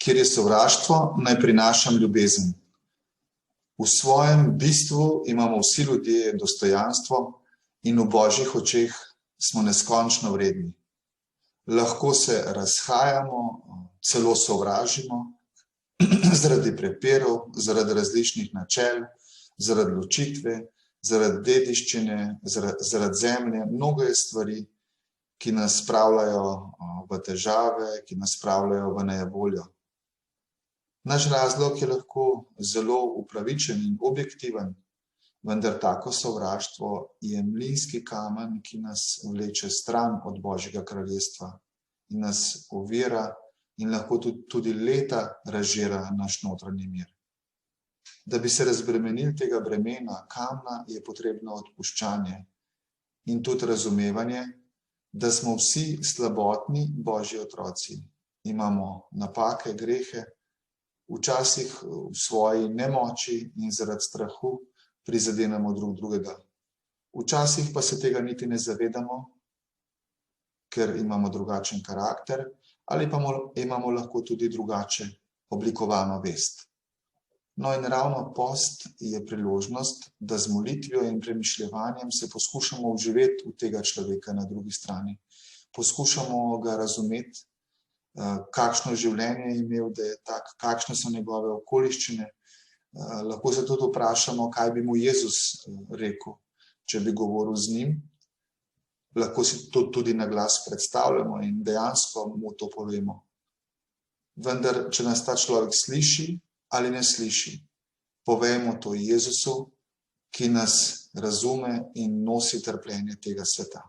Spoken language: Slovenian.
Kjer je sovraštvo, naj prinašam ljubezen. V svojem bistvu imamo vsi ljudje dostojanstvo in v Božjih očeh smo neskončno vredni. Lahko se razhajamo, celo sovražimo, zaradi prepirov, zaradi različnih načel, zaradi ločitve, zaradi dediščine, zaradi zemlje. Mnogo je stvari, ki nas spravljajo v težave, ki nas spravljajo v nejevoljo. Naš razlog je lahko zelo upravičen in objektiven, vendar tako sovraštvo je mlinski kamen, ki nas vleče stran od Božjega kraljestva in nas ovira in lahko tudi leta razžira naš notranji mir. Da bi se razbremenili tega bremena kamna, je potrebno odpuščanje in tudi razumevanje, da smo vsi slabotni Božji otroci. Imamo napake, grehe, včasih v svoji nemoči in zaradi strahu prizadenemo drug drugega. Včasih pa se tega niti ne zavedamo, ker imamo drugačen karakter ali pa imamo lahko tudi drugače oblikovano vest. No in ravno post je priložnost, da z molitvijo in premišljevanjem se poskušamo vživeti v tega človeka na drugi strani. Poskušamo ga razumeti, kakšno življenje je imel, da je tak, kakšne so njegove okoliščine. Lahko se tudi vprašamo, kaj bi mu Jezus rekel, če bi govoril z njim. Lahko si to tudi na glas predstavljamo in dejansko mu to povemo. Vendar, če nas ta človek sliši ali ne sliši, povejmo to Jezusu, ki nas razume in nosi trpljenje tega sveta.